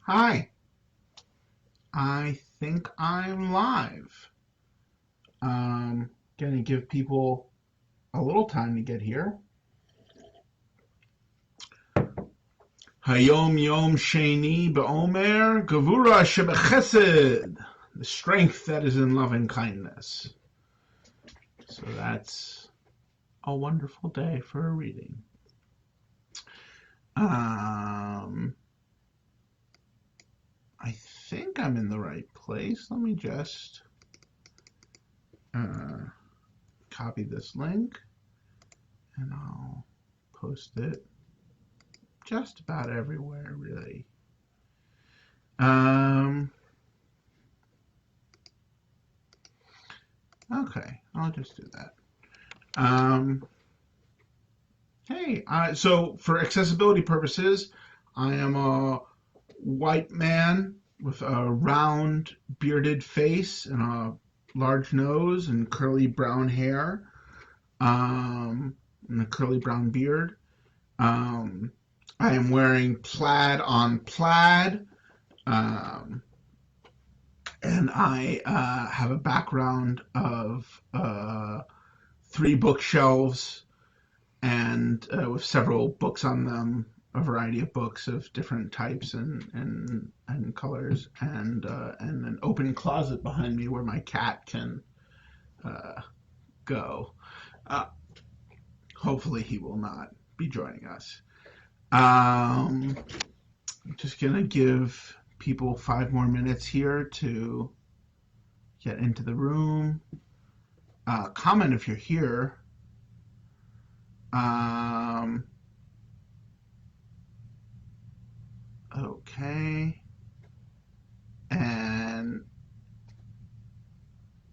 Hi, I think I'm live. Gonna give people a little time to get here. Hayom Yom Sheni Be'omer Gevura Shebechesed. The strength that is in loving kindness. So that's a wonderful day for a reading. I think I'm in the right place. Let me just copy this link and I'll post it just about everywhere, really. Okay, I'll just do that. Hey, so for accessibility purposes, I am a white man with a round bearded face and a large nose and curly brown hair, and a curly brown beard. I am wearing plaid on plaid, and I have a background of 3 bookshelves and with several books on them, a variety of books of different types and colors, and an open closet behind me where my cat can go. Hopefully he will not be joining us. I'm just gonna give people 5 more minutes here to get into the room. Comment if you're here. Okay. And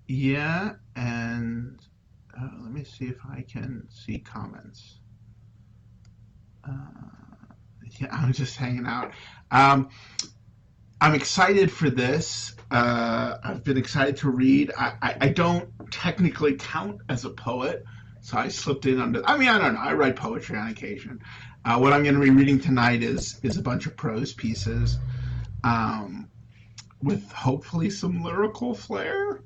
yeah, and let me see if I can see comments. Yeah, I'm just hanging out. I'm excited for this. I've been excited to read. I don't technically count as a poet, so I slipped in under. I mean, I don't know. I write poetry on occasion. What I'm going to be reading tonight is a bunch of prose pieces, with hopefully some lyrical flair.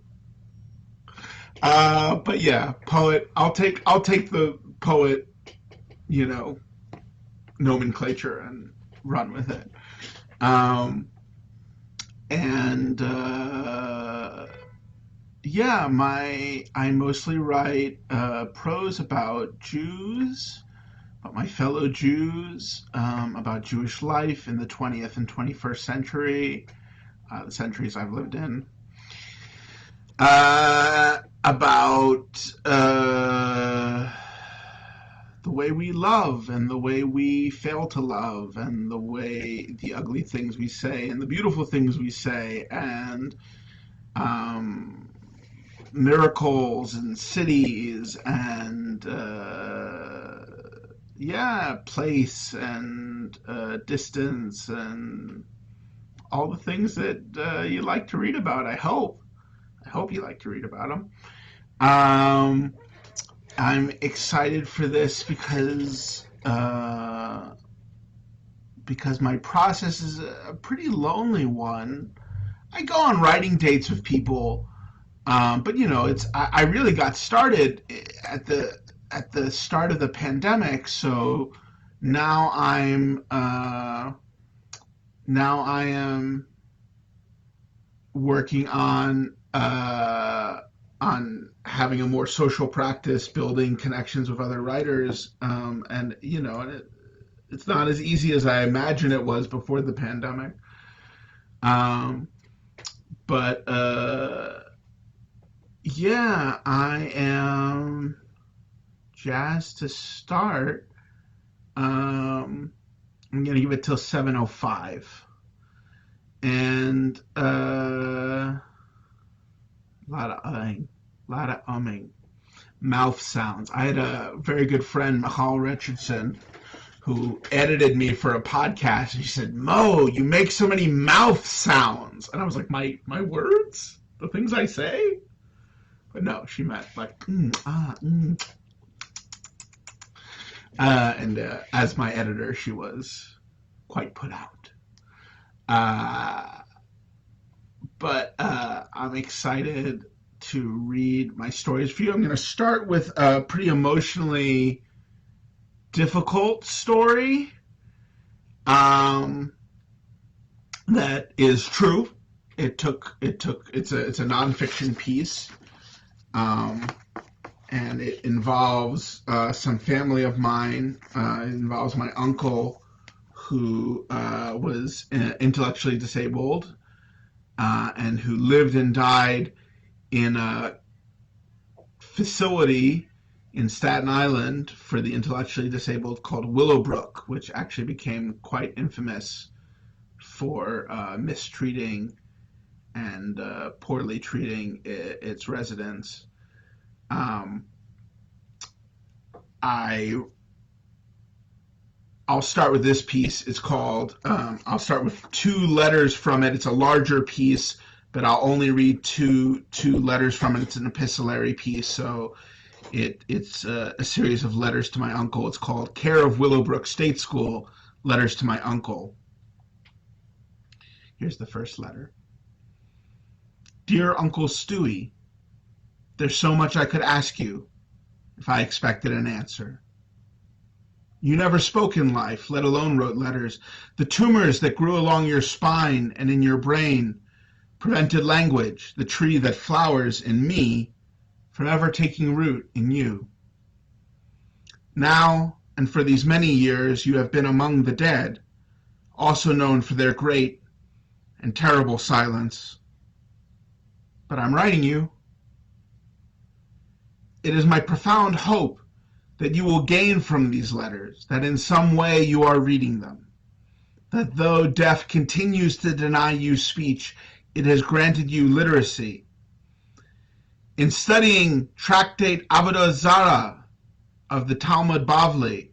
But yeah, poet. I'll take the poet, nomenclature and run with it. And yeah, I mostly write prose about Jews, about my fellow Jews, about Jewish life in the 20th and 21st century, the centuries I've lived in, about the way we love and the way we fail to love and the ugly things we say and the beautiful things we say, and miracles and cities and place and distance and all the things that you like to read about. I hope you like to read about them. I'm excited for this because my process is a pretty lonely one. I go on writing dates with people, but I really got started at the start of the pandemic, so now I am working on having a more social practice, building connections with other writers, and it's not as easy as I imagine it was before the pandemic. But yeah, I am jazzed to start. I'm gonna give it till 7:05, and a lot of umming, mouth sounds. I had a very good friend, Michal Richardson, who edited me for a podcast, and she said, "Mo, you make so many mouth sounds," and I was like, "My words, the things I say." But no, she meant like and as my editor, she was quite put out. But I'm excited to read my stories for you. I'm going to start with a pretty emotionally difficult story that is true. It's a nonfiction piece, and it involves some family of mine. It involves my uncle, who was intellectually disabled, and who lived and died in a facility in Staten Island for the intellectually disabled called Willowbrook, which actually became quite infamous for mistreating and poorly treating its residents. I'll start with this piece. It's called, I'll start with 2 letters from it. It's a larger piece, but I'll only read two letters from it. It's an epistolary piece, so it's a series of letters to my uncle. It's called Care of Willowbrook State School, Letters to My Uncle. Here's the first letter. Dear Uncle Stewie, there's so much I could ask you if I expected an answer. You never spoke in life, let alone wrote letters. The tumors that grew along your spine and in your brain prevented language, the tree that flowers in me, from ever taking root in you. Now, and for these many years, you have been among the dead, also known for their great and terrible silence. But I'm writing you. It is my profound hope that you will gain from these letters, that in some way you are reading them, that though death continues to deny you speech, it has granted you literacy. In studying Tractate Avodah Zarah of the Talmud Bavli,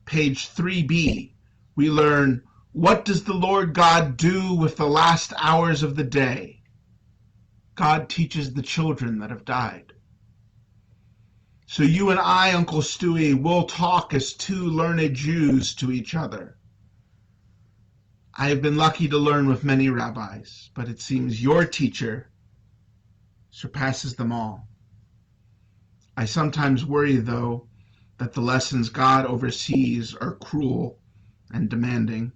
page 3b, we learn, what does the Lord God do with the last hours of the day? God teaches the children that have died. So you and I, Uncle Stewie, will talk as 2 learned Jews to each other. I have been lucky to learn with many rabbis, but it seems your teacher surpasses them all. I sometimes worry, though, that the lessons God oversees are cruel and demanding.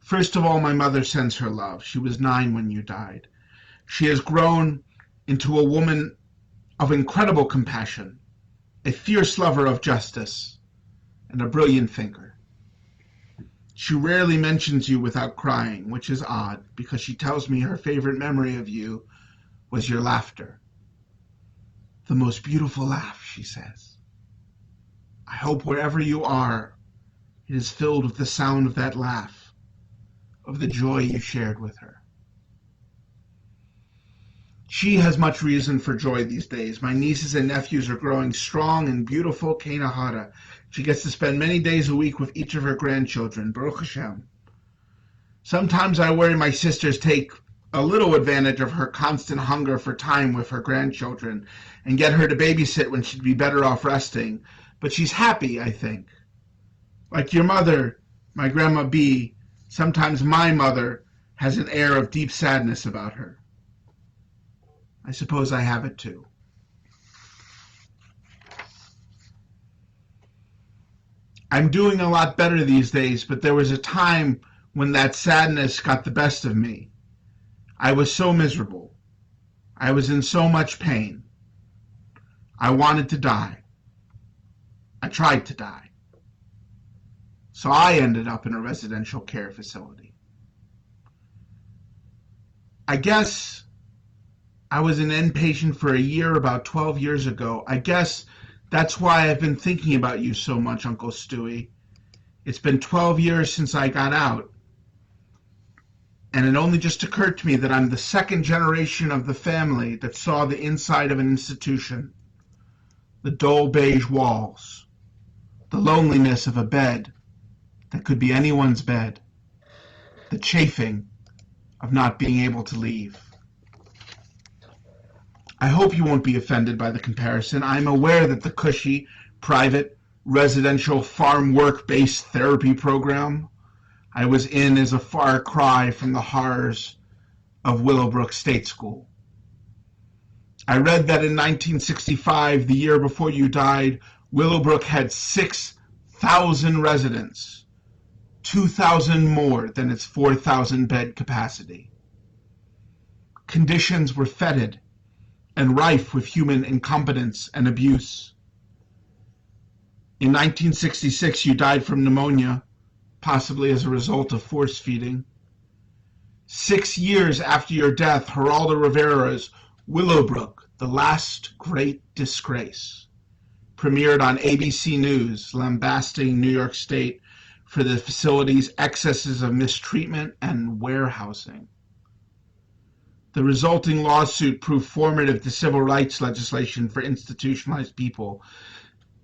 First of all, my mother sends her love. She was 9 when you died. She has grown into a woman of incredible compassion, a fierce lover of justice, and a brilliant thinker. She rarely mentions you without crying, which is odd, because she tells me her favorite memory of you was your laughter. The most beautiful laugh, she says. I hope wherever you are, it is filled with the sound of that laugh, of the joy you shared with her. She has much reason for joy these days. My nieces and nephews are growing strong and beautiful. Kenahara. She gets to spend many days a week with each of her grandchildren. Baruch Hashem. Sometimes I worry my sisters take a little advantage of her constant hunger for time with her grandchildren and get her to babysit when she'd be better off resting. But she's happy, I think. Like your mother, my Grandma B, sometimes my mother has an air of deep sadness about her. I suppose I have it too. I'm doing a lot better these days, but there was a time when that sadness got the best of me. I was so miserable. I was in so much pain. I wanted to die. I tried to die. So I ended up in a residential care facility. I guess I was an inpatient for a year about 12 years ago. I guess that's why I've been thinking about you so much, Uncle Stewie. It's been 12 years since I got out. And it only just occurred to me that I'm the 2nd generation of the family that saw the inside of an institution. The dull beige walls. The loneliness of a bed that could be anyone's bed. The chafing of not being able to leave. I hope you won't be offended by the comparison. I'm aware that the cushy, private, residential farm work-based therapy program I was in is a far cry from the horrors of Willowbrook State School. I read that in 1965, the year before you died, Willowbrook had 6,000 residents, 2,000 more than its 4,000 bed capacity. Conditions were fetid and rife with human incompetence and abuse. In 1966, you died from pneumonia, possibly as a result of force feeding. 6 years after your death, Geraldo Rivera's Willowbrook, The Last Great Disgrace, premiered on ABC News, lambasting New York State for the facility's excesses of mistreatment and warehousing. The resulting lawsuit proved formative to civil rights legislation for institutionalized people,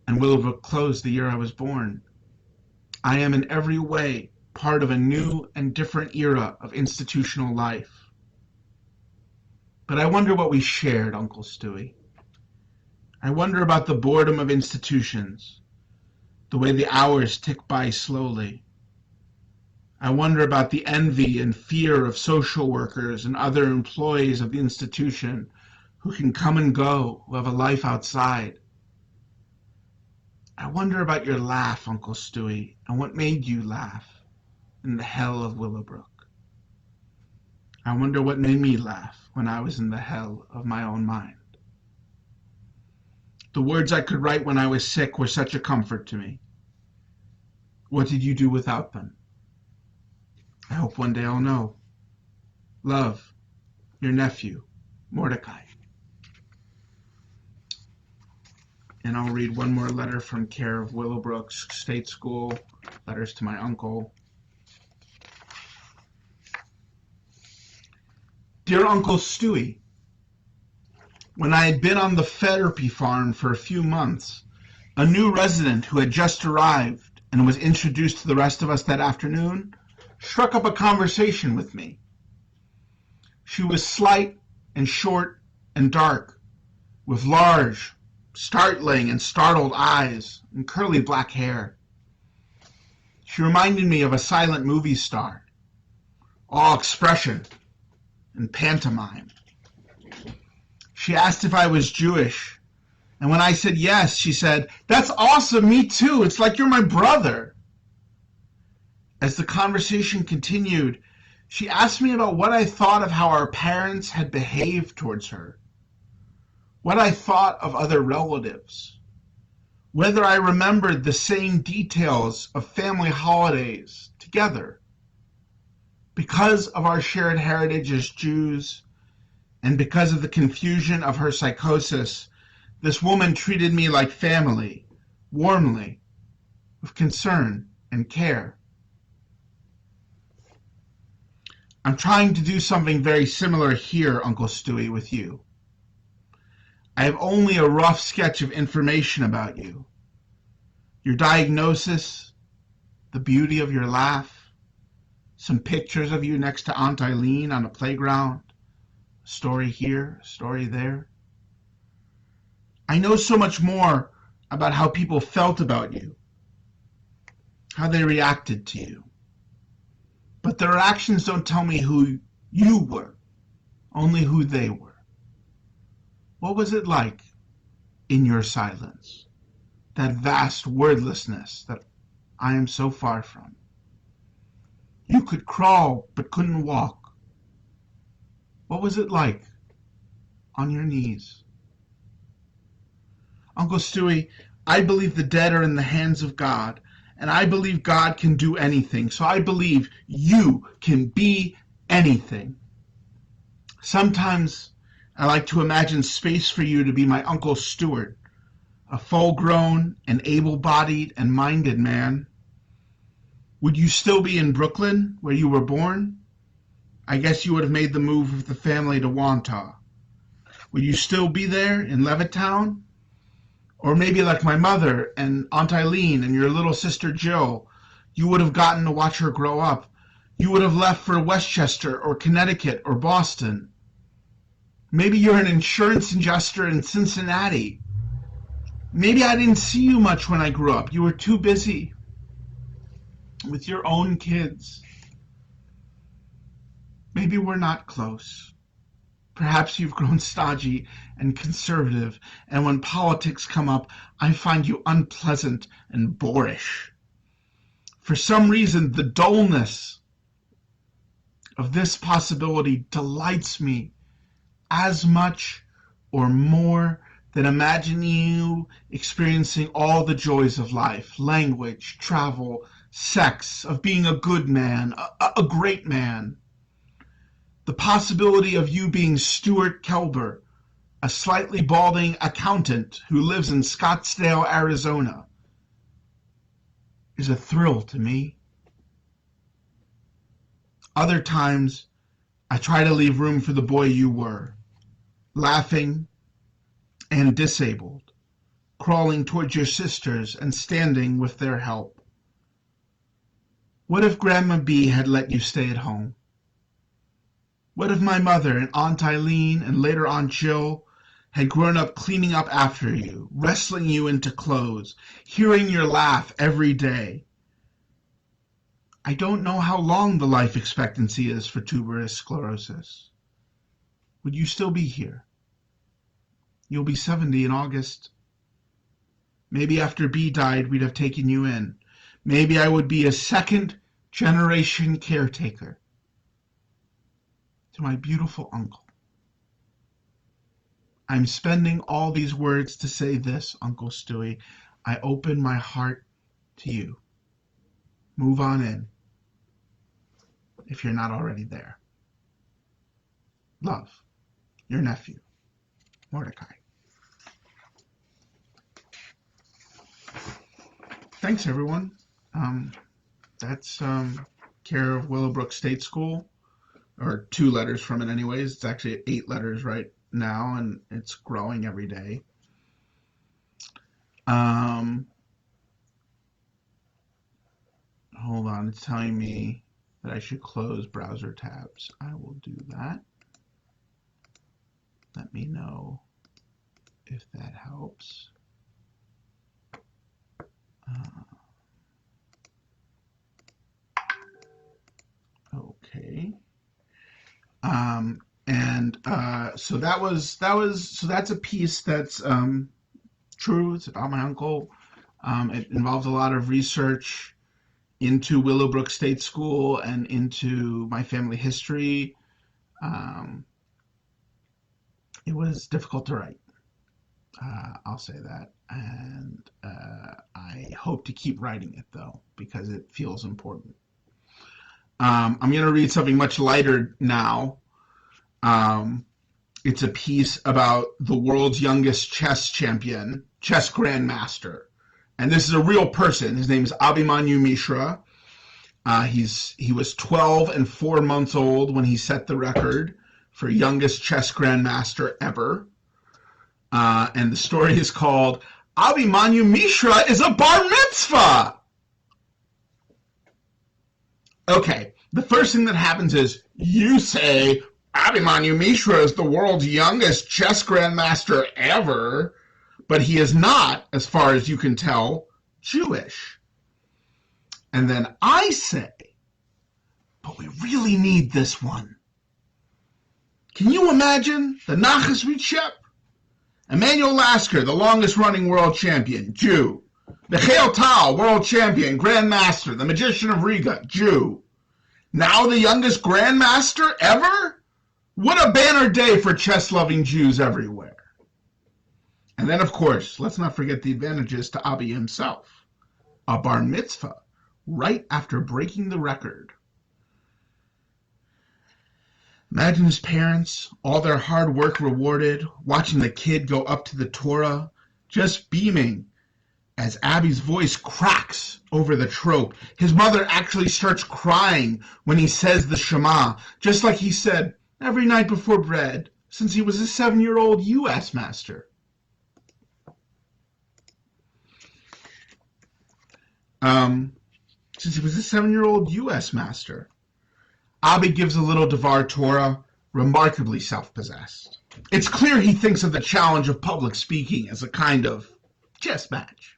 and Willowbrook closed the year I was born. I am in every way part of a new and different era of institutional life. But I wonder what we shared, Uncle Stewie. I wonder about the boredom of institutions, the way the hours tick by slowly. I wonder about the envy and fear of social workers and other employees of the institution who can come and go, who have a life outside. I wonder about your laugh, Uncle Stewie, and what made you laugh in the hell of Willowbrook. I wonder what made me laugh when I was in the hell of my own mind. The words I could write when I was sick were such a comfort to me. What did you do without them? I hope one day I'll know. Love, your nephew, Mordecai. And I'll read one more letter from care of Willowbrook State School, letters to my uncle. Dear Uncle Stewie, when I had been on the therapy farm for a few months, a new resident who had just arrived and was introduced to the rest of us that afternoon struck up a conversation with me. She was slight and short and dark, with large, startling and startled eyes and curly black hair. She reminded me of a silent movie star, all expression and pantomime. She asked if I was Jewish, and when I said yes, she said, "That's awesome, me too, it's like you're my brother." As the conversation continued, she asked me about what I thought of how our parents had behaved towards her, what I thought of other relatives, whether I remembered the same details of family holidays together. Because of our shared heritage as Jews, and because of the confusion of her psychosis, this woman treated me like family, warmly, with concern and care. I'm trying to do something very similar here, Uncle Stewie, with you. I have only a rough sketch of information about you. Your diagnosis, the beauty of your laugh, some pictures of you next to Aunt Eileen on a playground, a story here, a story there. I know so much more about how people felt about you, how they reacted to you. But their actions don't tell me who you were, only who they were. What was it like in your silence, that vast wordlessness that I am so far from? You could crawl but couldn't walk. What was it like on your knees? Uncle Stewie, I believe the dead are in the hands of God, and I believe God can do anything, so I believe you can be anything. Sometimes I like to imagine space for you to be my Uncle Stuart, a full-grown and able-bodied and minded man. Would you still be in Brooklyn, where you were born? I guess you would have made the move with the family to Wantagh. Would you still be there in Levittown? Or maybe like my mother and Aunt Eileen and your little sister Jill, you would have gotten to watch her grow up. You would have left for Westchester or Connecticut or Boston. Maybe you're an insurance adjuster in Cincinnati. Maybe I didn't see you much when I grew up. You were too busy. with your own kids. Maybe we're not close. Perhaps you've grown stodgy and conservative, and when politics come up, I find you unpleasant and boorish. For some reason, the dullness of this possibility delights me as much or more than imagining you experiencing all the joys of life, language, travel, sex, of being a good man, a great man. The possibility of you being Stuart Kelber, a slightly balding accountant who lives in Scottsdale, Arizona, is a thrill to me. Other times, I try to leave room for the boy you were, laughing and disabled, crawling towards your sisters and standing with their help. What if Grandma B had let you stay at home? What if my mother and Aunt Eileen and later Aunt Jill had grown up cleaning up after you, wrestling you into clothes, hearing your laugh every day? I don't know how long the life expectancy is for tuberous sclerosis. Would you still be here? You'll be 70 in August. Maybe after B died, we'd have taken you in. Maybe I would be a second-generation caretaker to my beautiful uncle. I'm spending all these words to say this, Uncle Stewie. I open my heart to you. Move on in, if you're not already there. Love, your nephew, Mordecai. Thanks, everyone. That's care of Willowbrook State School, or 2 letters from it anyways. It's actually 8 letters right now, and it's growing every day. Hold on, it's telling me that I should close browser tabs. I will do that. Let me know if that helps. Okay. So that's a piece that's true. It's about my uncle. It involves a lot of research into Willowbrook State School and into my family history. It was difficult to write. I'll say that. And I hope to keep writing it, though, because it feels important. I'm going to read something much lighter now. It's a piece about the world's youngest chess champion, chess grandmaster. And this is a real person. His name is Abhimanyu Mishra. He was 12 and 4 months old when he set the record for youngest chess grandmaster ever. And the story is called Abhimanyu Mishra is a bar mitzvah. Okay, the first thing that happens is you say Abhimanyu Mishra is the world's youngest chess grandmaster ever, but he is not, as far as you can tell, Jewish. And then I say, but we really need this one. Can you imagine the Nachas Ritshep? Emmanuel Lasker, the longest-running world champion, Jew. Michael Tal, world champion, grandmaster, the magician of Riga, Jew. Now the youngest grandmaster ever? What a banner day for chess-loving Jews everywhere. And then, of course, let's not forget the advantages to Abi himself. A bar mitzvah right after breaking the record. Imagine his parents, all their hard work rewarded, watching the kid go up to the Torah, just beaming as Abby's voice cracks over the trope. His mother actually starts crying when he says the Shema, just like he said every night before bed since he was a 7-year-old U.S. master. Since he was a 7-year-old U.S. master. Abi gives a little Devar Torah, remarkably self-possessed. It's clear he thinks of the challenge of public speaking as a kind of chess match.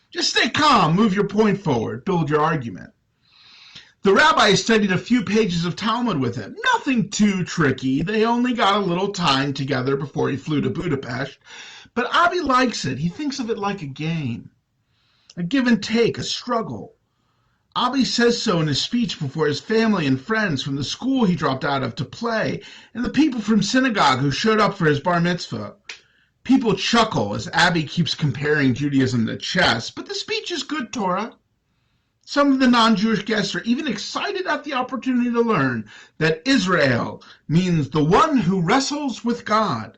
Just stay calm, move your point forward, build your argument. The rabbi studied a few pages of Talmud with him. Nothing too tricky. They only got a little time together before he flew to Budapest. But Abi likes it. He thinks of it like a game, a give and take, a struggle. Abi says so in his speech before his family and friends from the school he dropped out of to play, and the people from synagogue who showed up for his bar mitzvah. People chuckle as Abi keeps comparing Judaism to chess, but the speech is good Torah. Some of the non-Jewish guests are even excited at the opportunity to learn that Israel means the one who wrestles with God,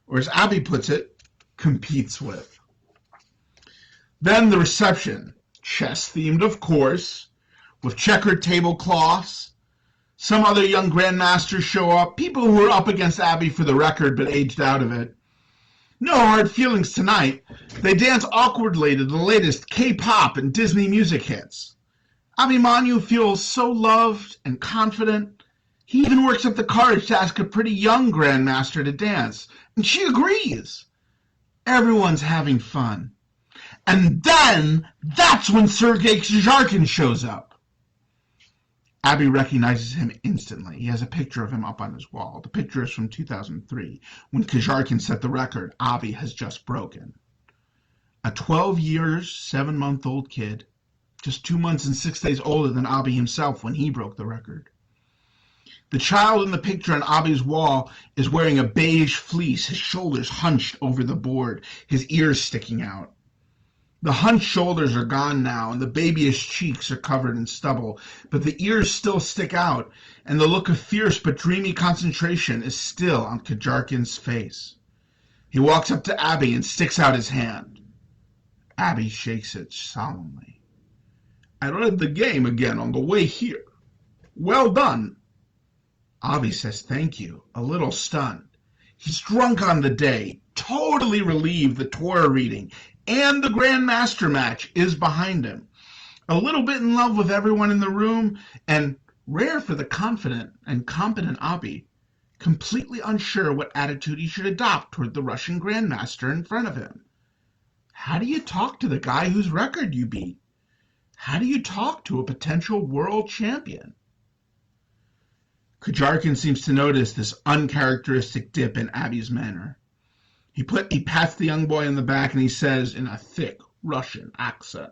or as Abi puts it, competes with. Then the reception, chess-themed of course, with checkered tablecloths. Some other young grandmasters show up, people who are up against Abi for the record but aged out of it. No hard feelings tonight. They dance awkwardly to the latest K-pop and Disney music hits. Abhimanyu feels so loved and confident. He even works up the courage to ask a pretty young grandmaster to dance, and she agrees. Everyone's having fun. And then, that's when Sergei Kazharkin shows up. Abi recognizes him instantly. He has a picture of him up on his wall. The picture is from 2003, when Kazharkin set the record Abi has just broken. A 12 years, 7-month-old kid, just 2 months and 6 days older than Abi himself when he broke the record. The child in the picture on Abi's wall is wearing a beige fleece, his shoulders hunched over the board, his ears sticking out. The hunched shoulders are gone now, and the babyish cheeks are covered in stubble, but the ears still stick out, and the look of fierce but dreamy concentration is still on Kazharkin's face. He walks up to Abi and sticks out his hand. Abi shakes it solemnly. I read the game again on the way here. Well done. Abi says thank you, a little stunned. He's drunk on the day, totally relieved the Torah reading and the Grandmaster match is behind him. A little bit in love with everyone in the room, and rare for the confident and competent Abi, completely unsure what attitude he should adopt toward the Russian Grandmaster in front of him. How do you talk to the guy whose record you beat? How do you talk to a potential world champion? Kazharkin seems to notice this uncharacteristic dip in Abi's manner. He pats the young boy on the back and he says in a thick Russian accent,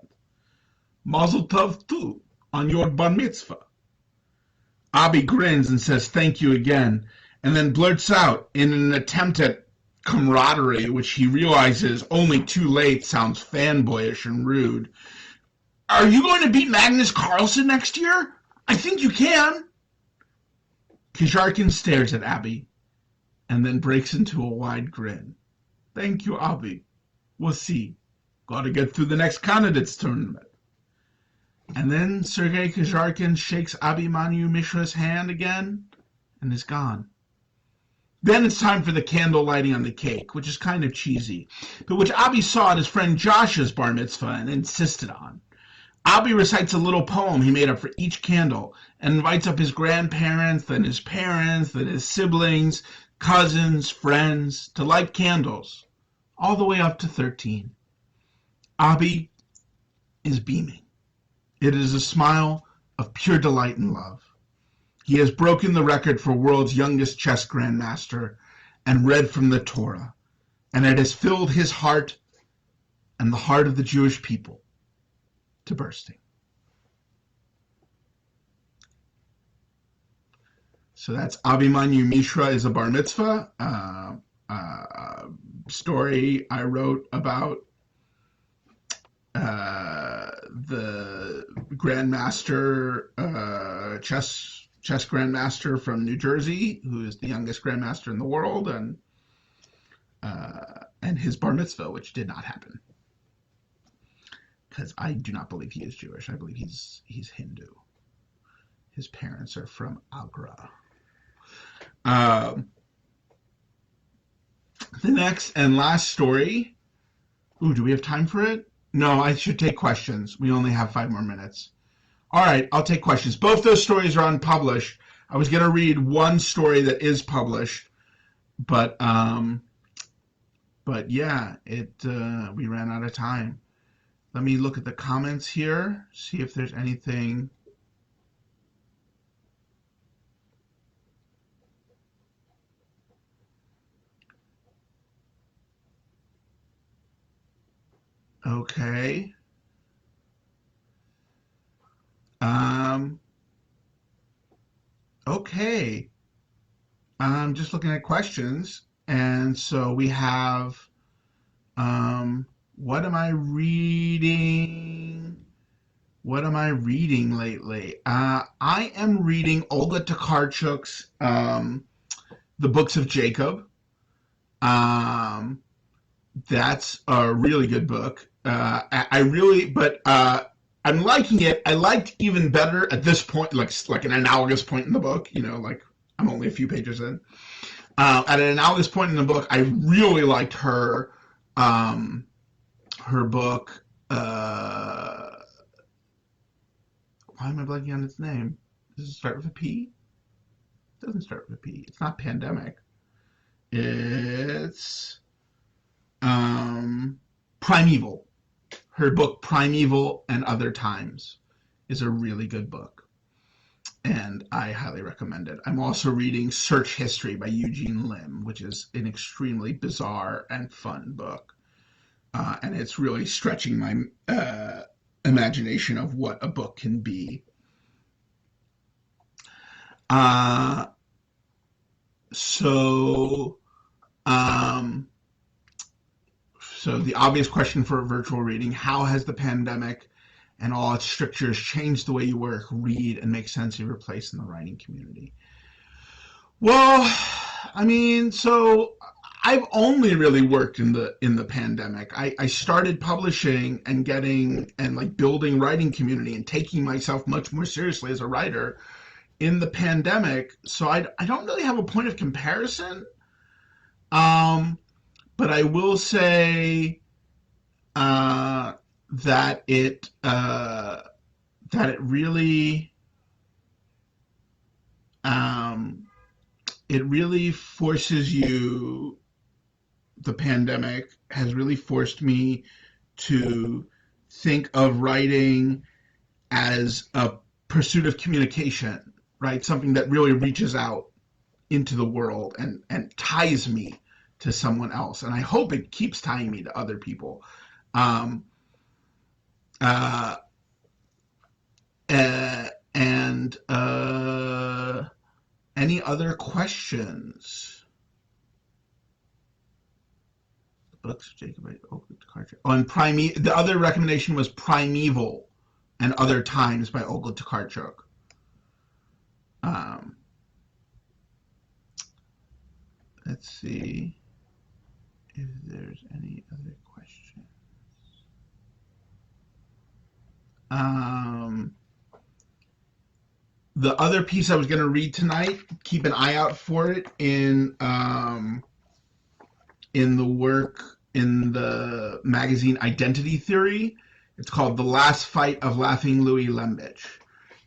Mazel tov too, on your bar mitzvah. Abi grins and says thank you again, and then blurts out in an attempt at camaraderie, which he realizes only too late sounds fanboyish and rude. Are you going to beat Magnus Carlsen next year? I think you can. Kazharkin stares at Abi and then breaks into a wide grin. Thank you, Abi. We'll see. Gotta get through the next candidates tournament. And then Sergei Kazharkin shakes Abhimanyu Mishra's hand again and is gone. Then it's time for the candle lighting on the cake, which is kind of cheesy, but which Abi saw at his friend Josh's bar mitzvah and insisted on. Abi recites a little poem he made up for each candle and invites up his grandparents, then his parents, then his siblings, cousins, friends to light candles, all the way up to 13. Abi is beaming. It is a smile of pure delight and love. He has broken the record for world's youngest chess grandmaster and read from the Torah, and it has filled his heart and the heart of the Jewish people to bursting. So that's Abhimanyu Mishra is a bar mitzvah, story I wrote about the grandmaster, chess grandmaster from New Jersey, who is the youngest grandmaster in the world, and his bar mitzvah, which did not happen. Because I do not believe he is Jewish. I believe he's Hindu. His parents are from Agra. The next and last story. Ooh, do we have time for it? No, I should take questions. We only have 5 more minutes. All right, I'll take questions. Both those stories are unpublished. I was going to read one story that is published, but yeah, we ran out of time. Let me look at the comments here, see if there's anything Okay. Um, okay. I'm just looking at questions. And so we have, what am I reading? What am I reading lately? I am reading Olga Tokarczuk's The Books of Jacob. Um, that's a really good book. I really, but I'm liking it. I liked even better at this point, like an analogous point in the book. Like I'm only a few pages in. At an analogous point in the book, I really liked her book. Why am I blanking on its name? Does it start with a P? It doesn't start with a P. It's not Pandemic. It's Primeval. Her book Primeval and Other Times is a really good book, and I highly recommend it. I'm also reading Search History by Eugene Lim, which is an extremely bizarre and fun book, and it's really stretching my imagination of what a book can be. So the obvious question for a virtual reading: how has the pandemic and all its strictures changed the way you work, read, and make sense of your place in the writing community? Well, I mean, so I've only really worked in the pandemic. I started publishing and getting and like building writing community and taking myself much more seriously as a writer in the pandemic. So I don't really have a point of comparison. But I will say that it really forces you. The pandemic has really forced me to think of writing as a pursuit of communication, right? Something that really reaches out into the world and ties me to someone else. And I hope it keeps tying me to other people. And any other questions? Books, Jacob, on the other recommendation was Primeval and Other Times by Olga Tokarczuk. Let's see if there's any other questions. The other piece I was going to read tonight, keep an eye out for it in the magazine Identity Theory. It's called The Last Fight of Laughing Louis Lembich.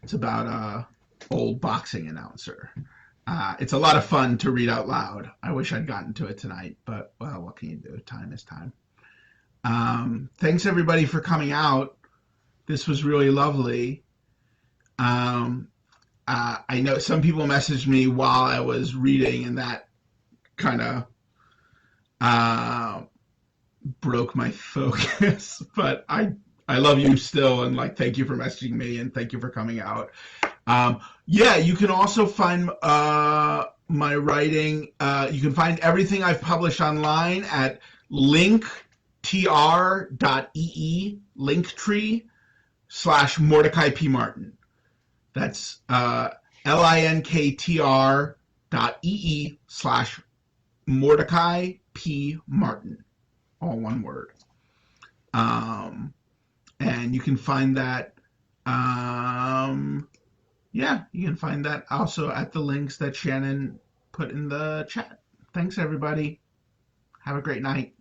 It's about a old boxing announcer. It's a lot of fun to read out loud. I wish I'd gotten to it tonight, but well, what can you do? Time is time. Thanks everybody for coming out. This was really lovely. I know some people messaged me while I was reading, and that kind of broke my focus, but I love you still, and like thank you for messaging me and thank you for coming out. Yeah, you can also find my writing. You can find everything I've published online at linktr.ee, linktree/Mordecai P. Martin. That's linktr.ee/Mordecai P. Martin. All one word. And you can find that, yeah, you can find that also at the links that Shannon put in the chat. Thanks, everybody. Have a great night.